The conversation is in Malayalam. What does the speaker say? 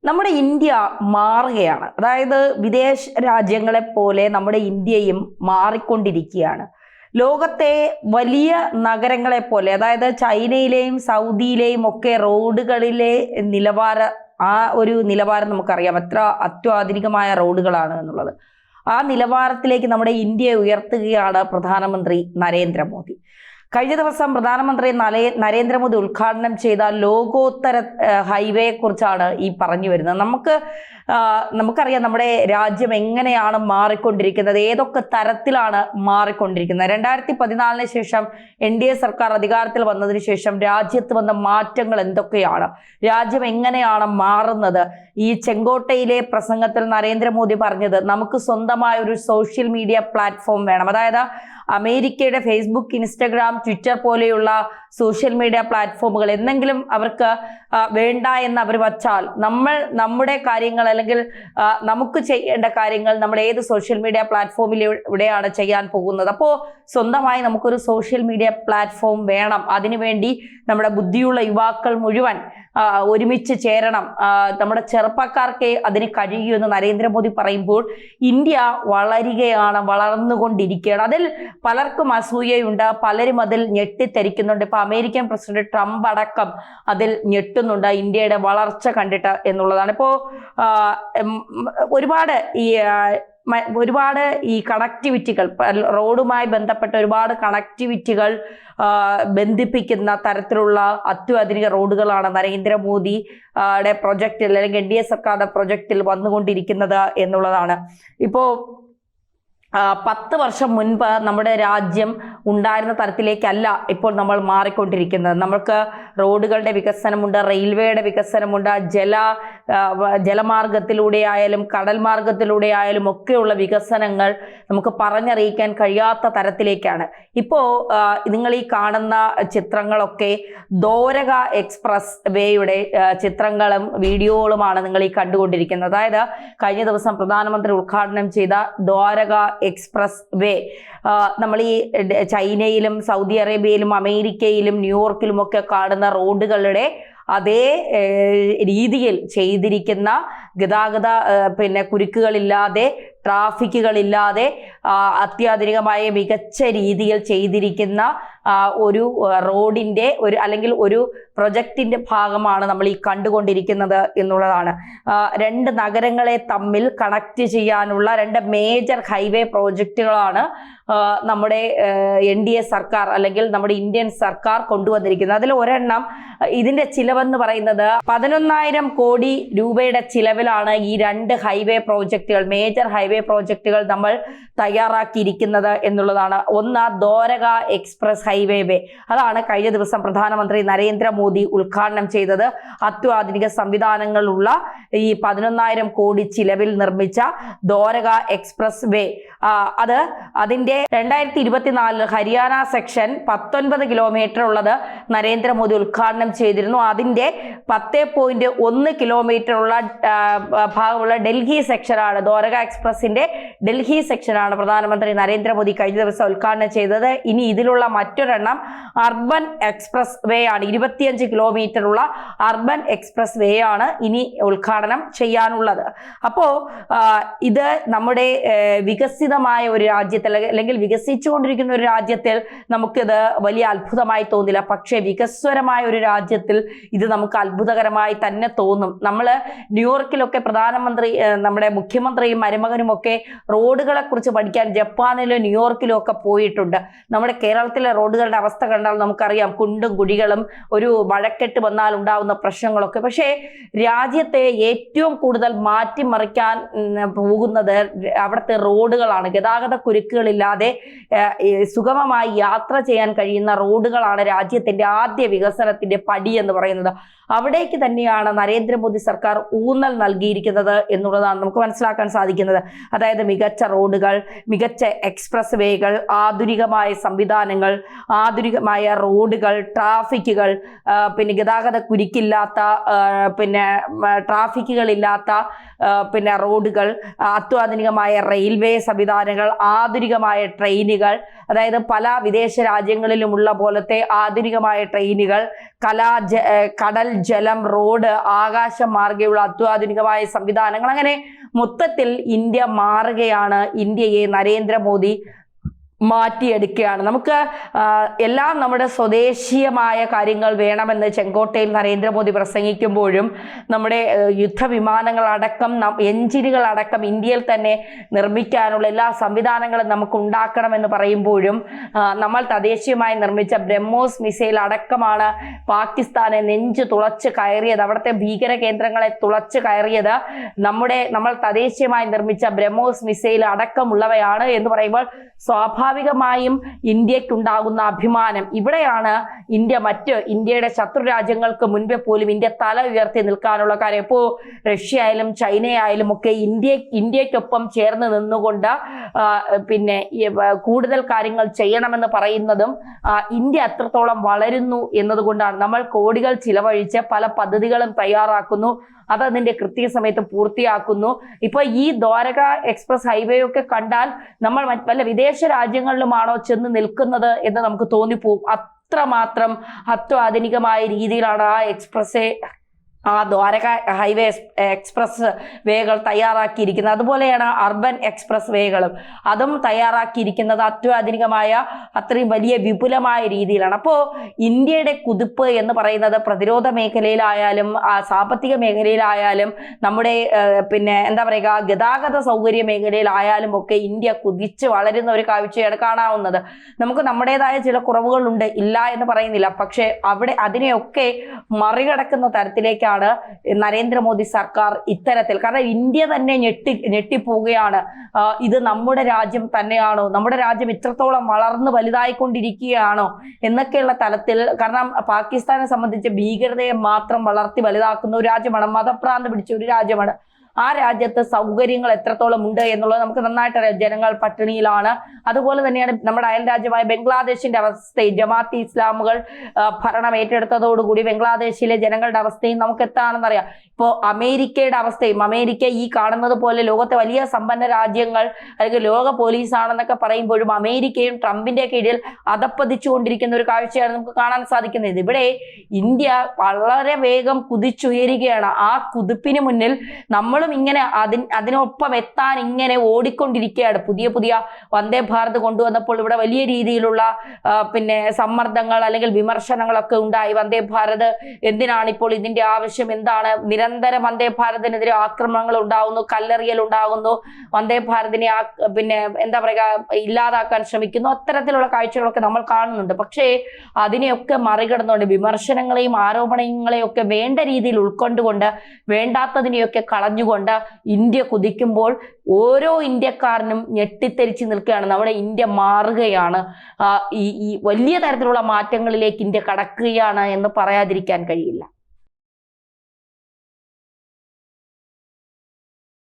നമ്മുടെ ഇന്ത്യ മാറുകയാണ്. അതായത് വിദേശ രാജ്യങ്ങളെ പോലെ നമ്മുടെ ഇന്ത്യയും മാറിക്കൊണ്ടിരിക്കുകയാണ്. ലോകത്തെ വലിയ നഗരങ്ങളെ പോലെ, അതായത് ചൈനയിലെയും സൗദിയിലെയും ഒക്കെ റോഡുകളിലെ ഒരു നിലവാരം നമുക്കറിയാം, എത്ര അത്യാധുനികമായ റോഡുകളാണ് എന്നുള്ളത്. ആ നിലവാരത്തിലേക്ക് നമ്മുടെ ഇന്ത്യയെ ഉയർത്തുകയാണ് പ്രധാനമന്ത്രി നരേന്ദ്രമോദി. കഴിഞ്ഞ ദിവസം പ്രധാനമന്ത്രി നരേന്ദ്രമോദി ഉദ്ഘാടനം ചെയ്ത ലോകോത്തര ഹൈവേയെ കുറിച്ചാണ് ഈ പറഞ്ഞു വരുന്നത്. നമുക്കറിയാം നമ്മുടെ രാജ്യം എങ്ങനെയാണ് മാറിക്കൊണ്ടിരിക്കുന്നത്, ഏതൊക്കെ തരത്തിലാണ് മാറിക്കൊണ്ടിരിക്കുന്നത്. 2014 ശേഷം NDA സർക്കാർ അധികാരത്തിൽ വന്നതിന് ശേഷം രാജ്യത്ത് വന്ന മാറ്റങ്ങൾ എന്തൊക്കെയാണ്, രാജ്യം എങ്ങനെയാണ് മാറുന്നത്. ഈ ചെങ്കോട്ടയിലെ പ്രസംഗത്തിൽ നരേന്ദ്രമോദി പറഞ്ഞത് നമുക്ക് സ്വന്തമായ ഒരു സോഷ്യൽ മീഡിയ പ്ലാറ്റ്ഫോം വേണം. അതായത് അമേരിക്കയുടെ ഫേസ്ബുക്ക്, ഇൻസ്റ്റഗ്രാം, ട്വിറ്റർ പോലെയുള്ള സോഷ്യൽ മീഡിയ പ്ലാറ്റ്ഫോമുകൾ എന്തെങ്കിലും അവർക്ക് വേണ്ട എന്ന് അവർ വച്ചാൽ നമ്മുടെ കാര്യങ്ങൾ അല്ലെങ്കിൽ നമുക്ക് ചെയ്യേണ്ട കാര്യങ്ങൾ നമ്മൾ ഏത് സോഷ്യൽ മീഡിയ പ്ലാറ്റ്ഫോമിലൂടെയാണ് ചെയ്യാൻ പോകുന്നത്. അപ്പോൾ സ്വന്തമായി നമുക്കൊരു സോഷ്യൽ മീഡിയ പ്ലാറ്റ്ഫോം വേണം. അതിനുവേണ്ടി നമ്മുടെ ബുദ്ധിയുള്ള യുവാക്കൾ മുഴുവൻ ഒരുമിച്ച് ചേരണം. നമ്മുടെ ചെറുപ്പക്കാർക്ക് അതിന് കഴിയുമെന്ന് നരേന്ദ്രമോദി പറയുമ്പോൾ ഇന്ത്യ വളരുകയാണ്, വളർന്നുകൊണ്ടിരിക്കുകയാണ്. അതിൽ പലർക്കും അസൂയയുണ്ട്, പലരും അതിൽ ഞെട്ടിത്തരിക്കുന്നുണ്ട്. ഇപ്പൊ അമേരിക്കൻ പ്രസിഡന്റ് ട്രംപ് അടക്കം അതിൽ ഞെട്ടുന്നുണ്ട് ഇന്ത്യയുടെ വളർച്ച കണ്ടിട്ട് എന്നുള്ളതാണ്. ഇപ്പോൾ ഒരുപാട് ഈ കണക്ടിവിറ്റികൾ, റോഡുമായി ബന്ധപ്പെട്ട ഒരുപാട് കണക്ടിവിറ്റികൾ ബന്ധിപ്പിക്കുന്ന തരത്തിലുള്ള അത്യാധുനിക റോഡുകളാണ് നരേന്ദ്രമോദിയുടെ പ്രൊജക്റ്റിൽ അല്ലെങ്കിൽ NDA സർക്കാരുടെ പ്രൊജക്റ്റിൽ വന്നുകൊണ്ടിരിക്കുന്നത് എന്നുള്ളതാണ്. ഇപ്പോൾ 10 വർഷം മുൻപ് നമ്മുടെ രാജ്യം ഉണ്ടായിരുന്ന തരത്തിലേക്കല്ല ഇപ്പോൾ നമ്മൾ മാറിക്കൊണ്ടിരിക്കുന്നത്. നമുക്ക് റോഡുകളുടെ വികസനമുണ്ട്, റെയിൽവേയുടെ വികസനമുണ്ട്, ജലമാർഗത്തിലൂടെ ആയാലും കടൽ മാർഗത്തിലൂടെ ആയാലും ഒക്കെയുള്ള വികസനങ്ങൾ നമുക്ക് പറഞ്ഞറിയിക്കാൻ കഴിയാത്ത തരത്തിലേക്കാണ്. ഇപ്പോൾ നിങ്ങൾ ഈ കാണുന്ന ചിത്രങ്ങളൊക്കെ ദ്വാരക എക്സ്പ്രസ് വേയുടെ ചിത്രങ്ങളും വീഡിയോകളുമാണ് നിങ്ങൾ ഈ കണ്ടുകൊണ്ടിരിക്കുന്നത്. അതായത് കഴിഞ്ഞ ദിവസം പ്രധാനമന്ത്രി ഉദ്ഘാടനം ചെയ്ത ദ്വാരക എക്സ്പ്രസ് വേ നമ്മൾ ഈ ചൈനയിലും സൗദി അറേബ്യയിലും അമേരിക്കയിലും ന്യൂയോർക്കിലും ഒക്കെ കാണുന്ന റോഡുകളുടെ അതേ രീതിയിൽ ചെയ്തിരിക്കുന്ന ഗതാഗത കുരുക്കുകളില്ലാതെ, ട്രാഫിക്കുകളില്ലാതെ അത്യാധുനികമായ മികച്ച രീതിയിൽ ചെയ്തിരിക്കുന്ന ഒരു റോഡിന്റെ അല്ലെങ്കിൽ ഒരു പ്രൊജക്റ്റിന്റെ ഭാഗമാണ് നമ്മൾ ഈ കണ്ടുകൊണ്ടിരിക്കുന്നത് എന്നുള്ളതാണ്. 2 നഗരങ്ങളെ തമ്മിൽ കണക്ട് ചെയ്യാനുള്ള 2 മേജർ ഹൈവേ പ്രോജക്റ്റുകളാണ് നമ്മുടെ NDA സർക്കാർ അല്ലെങ്കിൽ നമ്മുടെ ഇന്ത്യൻ സർക്കാർ കൊണ്ടുവന്നിരിക്കുന്നത്. അതിൽ ഒരെണ്ണം, ഇതിന്റെ ചിലവെന്ന് പറയുന്നത് 11,000 കോടി രൂപയുടെ ചിലവിലാണ് ഈ 2 ഹൈവേ പ്രോജക്റ്റുകൾ, മേജർ ഹൈവേ പ്രോജക്റ്റുകൾ നമ്മൾ തയ്യാറാക്കിയിരിക്കുന്നത് എന്നുള്ളതാണ്. ഒന്ന് ദ്വാരക എക്സ്പ്രസ് ഹൈവേ വേ, അതാണ് കഴിഞ്ഞ ദിവസം പ്രധാനമന്ത്രി നരേന്ദ്രമോദി ഉദ്ഘാടനം ചെയ്തത്. അത്യാധുനിക സംവിധാനങ്ങളുള്ള ഈ 11,000 കോടി ചിലവിൽ നിർമ്മിച്ച ദ്വാരക എക്സ്പ്രസ് വേ, അതിന്റെ 2024 ഹരിയാന സെക്ഷൻ 19 കിലോമീറ്റർ ഉള്ളത് നരേന്ദ്രമോദി ഉദ്ഘാടനം ചെയ്തിരുന്നു. അതിന്റെ 10.1 കിലോമീറ്റർ ഉള്ള ഭാഗമുള്ള ഡൽഹി സെക്ഷനാണ്, ദ്വാരക എക്സ്പ്രസിന്റെ ഡൽഹി സെക്ഷനാണ് പ്രധാനമന്ത്രി നരേന്ദ്രമോദി കഴിഞ്ഞ ദിവസം ഉദ്ഘാടനം ചെയ്തത്. ഇനി ഇതിലുള്ള മറ്റൊരെണ്ണം അർബൻ എക്സ്പ്രസ് വേ ആണ്. 25 കിലോമീറ്റർ ഉള്ള അർബൻ എക്സ്പ്രസ് വേ ആണ് ഇനി ഉദ്ഘാടനം ചെയ്യാനുള്ളത്. അപ്പോ ഇത് നമ്മുടെ വികസിതമായ ഒരു രാജ്യത്തിൽ അല്ലെങ്കിൽ വികസിച്ചുകൊണ്ടിരിക്കുന്ന ഒരു രാജ്യത്തിൽ നമുക്കിത് വലിയ അത്ഭുതമായി തോന്നില്ല. പക്ഷേ വികസ്വരമായ ഒരു രാജ്യത്തിൽ ഇത് നമുക്ക് അത്ഭുതകരമായി തന്നെ തോന്നും. നമ്മൾ ന്യൂയോർക്കിലൊക്കെ നമ്മുടെ മുഖ്യമന്ത്രിയും മരുമകനും ഒക്കെ റോഡുകളെ കുറിച്ച് പഠിക്കാൻ ജപ്പാനിലും ന്യൂയോർക്കിലും ഒക്കെ പോയിട്ടുണ്ട്. നമ്മുടെ കേരളത്തിലെ റോഡുകളുടെ അവസ്ഥ കണ്ടാൽ നമുക്കറിയാം, കുണ്ടും കുഴികളും, ഒരു മഴക്കെട്ട് വന്നാൽ ഉണ്ടാവുന്ന പ്രശ്നങ്ങളൊക്കെ. പക്ഷേ രാജ്യത്തെ ഏറ്റവും കൂടുതൽ മാറ്റിമറിക്കാൻ പോകുന്നത് അവിടുത്തെ റോഡുകളാണ്. ഗതാഗത കുരുക്കുകളില്ലാതെ സുഗമമായി യാത്ര ചെയ്യാൻ കഴിയുന്ന റോഡുകളാണ് രാജ്യത്തിന്റെ ആദ്യ വികസനത്തിന്റെ പടി എന്ന് പറയുന്നത്. അവിടേക്ക് തന്നെയാണ് നരേന്ദ്രമോദി സർക്കാർ ഊന്നൽ നൽകിയിരിക്കുന്നത് എന്നുള്ളതാണ് നമുക്ക് മനസ്സിലാക്കാൻ സാധിക്കുന്നത്. അതായത് മികച്ച റോഡുകൾ, മികച്ച എക്സ്പ്രസ് വേകൾ, ആധുനികമായ സംവിധാനങ്ങൾ, ആധുനികമായ റോഡുകൾ, ട്രാഫിക്കുകൾ, ഗതാഗത കുരുക്കില്ലാത്ത, ട്രാഫിക്കുകളില്ലാത്ത റോഡുകൾ, അത്യാധുനികമായ റെയിൽവേ സംവിധാനം, സംവിധാനങ്ങൾ, ആധുനികമായ ട്രെയിനുകൾ, അതായത് പല വിദേശ രാജ്യങ്ങളിലുമുള്ള പോലത്തെ ആധുനികമായ ട്രെയിനുകൾ, കടൽ, ജലം, റോഡ്, ആകാശം മാർഗമുള്ള അത്യാധുനികമായ സംവിധാനങ്ങൾ, അങ്ങനെ മൊത്തത്തിൽ ഇന്ത്യ മാറുകയാണ്. ഇന്ത്യയെ നരേന്ദ്രമോദി മാറ്റിയെടുക്കുകയാണ്. നമുക്ക് എല്ലാം നമ്മുടെ സ്വദേശീയമായ കാര്യങ്ങൾ വേണമെന്ന് ചെങ്കോട്ടയിൽ നരേന്ദ്രമോദി പ്രസംഗിക്കുമ്പോഴും നമ്മുടെ യുദ്ധവിമാനങ്ങളടക്കം എഞ്ചിനുകളടക്കം ഇന്ത്യയിൽ തന്നെ നിർമ്മിക്കാനുള്ള എല്ലാ സംവിധാനങ്ങളും നമുക്ക് ഉണ്ടാക്കണമെന്ന് പറയുമ്പോഴും നമ്മൾ തദ്ദേശീയമായി നിർമ്മിച്ച ബ്രഹ്മോസ് മിസൈൽ അടക്കമാണ് പാകിസ്ഥാനെ നെഞ്ചു തുളച്ച് കയറിയത്, അവിടുത്തെ ഭീകര കേന്ദ്രങ്ങളെ തുളച്ച് കയറിയത് നമ്മൾ തദ്ദേശീയമായി നിർമ്മിച്ച ബ്രഹ്മോസ് മിസൈൽ അടക്കമുള്ളവയാണ് എന്ന് പറയുമ്പോൾ സ്വാഭാവികമായും ഇന്ത്യക്കുണ്ടാകുന്ന അഭിമാനം, ഇവിടെയാണ് ഇന്ത്യയുടെ ശത്രു രാജ്യങ്ങൾക്ക് മുൻപേ പോലും ഇന്ത്യ തല ഉയർത്തി നിൽക്കാനുള്ള കാര്യം. ഇപ്പോൾ റഷ്യ ആയാലും ചൈന ആയാലും ഒക്കെ ഇന്ത്യക്കൊപ്പം ചേർന്ന് നിന്നുകൊണ്ട് പിന്നെ കൂടുതൽ കാര്യങ്ങൾ ചെയ്യണമെന്ന് പറയുന്നതും ഇന്ത്യ അത്രത്തോളം വളരുന്നു എന്നതുകൊണ്ടാണ്. നമ്മൾ കോടികൾ ചിലവഴിച്ച് പല പദ്ധതികളും തയ്യാറാക്കുന്നു, അത് അതിന്റെ കൃത്യസമയത്ത് പൂർത്തിയാക്കുന്നു. ഇപ്പൊ ഈ ദ്വാരക എക്സ്പ്രസ് ഹൈവേ ഒക്കെ കണ്ടാൽ നമ്മൾ വല്ല വിദേശ രാജ്യങ്ങളിലുമാണോ ചെന്ന് നിൽക്കുന്നത് എന്ന് നമുക്ക് തോന്നിപ്പോവും. അത്രമാത്രം അത്യാധുനികമായ രീതിയിലാണ് ആ ദ്വാരക ഹൈവേ എക്സ്പ്രസ് വേകൾ തയ്യാറാക്കിയിരിക്കുന്നത്. അതുപോലെയാണ് അർബൻ എക്സ്പ്രസ് വേകളും അതും തയ്യാറാക്കിയിരിക്കുന്നത് അത്യാധുനികമായ അത്രയും വലിയ വിപുലമായ രീതിയിലാണ്. അപ്പോൾ ഇന്ത്യയുടെ കുതിപ്പ് എന്ന് പറയുന്നത് പ്രതിരോധ മേഖലയിലായാലും സാമ്പത്തിക മേഖലയിലായാലും നമ്മുടെ എന്താ പറയുക ഗതാഗത സൗകര്യ മേഖലയിലായാലും ഒക്കെ ഇന്ത്യ കുതിച്ച് വളരുന്ന ഒരു കാഴ്ചയാണ് കാണാവുന്നത്. നമുക്ക് നമ്മുടേതായ ചില കുറവുകളുണ്ട്, ഇല്ല എന്ന് പറയുന്നില്ല, പക്ഷെ അതിനെയൊക്കെ മറികടക്കുന്ന തരത്തിലേക്ക് നരേന്ദ്രമോദി സർക്കാർ ഇത്തരത്തിൽ, കാരണം ഇന്ത്യ തന്നെ ഞെട്ടിപ്പോവുകയാണ്. ഇത് നമ്മുടെ രാജ്യം തന്നെയാണോ, നമ്മുടെ രാജ്യം ഇത്രത്തോളം വളർന്ന് വലുതായിക്കൊണ്ടിരിക്കുകയാണോ എന്നൊക്കെയുള്ള തലത്തിൽ. കാരണം പാകിസ്ഥാനെ സംബന്ധിച്ച് ഭീകരതയെ മാത്രം വളർത്തി വലുതാക്കുന്ന ഒരു രാജ്യമാണ്, മതഭ്രാന്ത് പിടിച്ച ഒരു രാജ്യമാണ്. ആ രാജ്യത്ത് സൗകര്യങ്ങൾ എത്രത്തോളം ഉണ്ട് എന്നുള്ളത് നമുക്ക് നന്നായിട്ടറിയാം. ജനങ്ങൾ പട്ടിണിയിലാണ്. അതുപോലെ തന്നെയാണ് നമ്മുടെ അയൽ രാജ്യമായ ബംഗ്ലാദേശിന്റെ അവസ്ഥയും. ജമാഅത്തെ ഇസ്ലാമുകൾ ഭരണം ഏറ്റെടുത്തതോടുകൂടി ബംഗ്ലാദേശിലെ ജനങ്ങളുടെ അവസ്ഥയും നമുക്ക് എന്താണെന്നറിയാം. ഇപ്പോൾ അമേരിക്കയുടെ അവസ്ഥയും, അമേരിക്ക ഈ കാണുന്നത് പോലെ ലോകത്തെ വലിയ സമ്പന്ന രാജ്യങ്ങൾ അല്ലെങ്കിൽ ലോക പോലീസാണെന്നൊക്കെ പറയുമ്പോഴും അമേരിക്കയും ട്രംപിന്റെ കീഴിൽ അധപ്പതിച്ചുകൊണ്ടിരിക്കുന്ന ഒരു കാഴ്ചയാണ് നമുക്ക് കാണാൻ സാധിക്കുന്നത്. ഇവിടെ ഇന്ത്യ വളരെ വേഗം കുതിച്ചുയരുകയാണ്. ആ കുതിപ്പിന് മുന്നിൽ നമ്മളും ഇങ്ങനെ അതിനൊപ്പം എത്താൻ ഇങ്ങനെ ഓടിക്കൊണ്ടിരിക്കുകയാണ്. പുതിയ വന്ദേ ഭാരത് കൊണ്ടുവന്നപ്പോൾ ഇവിടെ വലിയ രീതിയിലുള്ള സമ്മർദ്ദങ്ങൾ അല്ലെങ്കിൽ വിമർശനങ്ങളൊക്കെ ഉണ്ടായി. വന്ദേ ഭാരത് എന്തിനാണ് ഇപ്പോൾ ഇതിന്റെ ആവശ്യം, എന്താണ്? നിരന്തരം വന്ദേ ഭാരതിനെതിരെ ആക്രമണങ്ങൾ ഉണ്ടാകുന്നു, കല്ലെറിയൽ ഉണ്ടാകുന്നു, വന്ദേ ഭാരതിനെ എന്താ പറയുക ഇല്ലാതാക്കാൻ ശ്രമിക്കുന്നു. അത്തരത്തിലുള്ള കാഴ്ചകളൊക്കെ നമ്മൾ കാണുന്നുണ്ട്. പക്ഷേ അതിനെയൊക്കെ മറികടന്നുകൊണ്ട് വിമർശനങ്ങളെയും ആരോപണങ്ങളെയും ഒക്കെ വേണ്ട രീതിയിൽ ഉൾക്കൊണ്ടുകൊണ്ട് വേണ്ടാത്തതിനെയൊക്കെ കളഞ്ഞുകൊണ്ട് ഇന്ത്യ കുതിക്കുമ്പോൾ ഓരോ ഇന്ത്യക്കാരനും ഞെട്ടിത്തെരിച്ച് നിൽക്കുകയാണ്. നമ്മുടെ ഇന്ത്യ മാറുകയാണ്, ഈ വലിയ തരത്തിലുള്ള മാറ്റങ്ങളിലേക്ക് ഇന്ത്യ കടക്കുകയാണ് എന്ന് പറയാതിരിക്കാൻ കഴിയില്ല.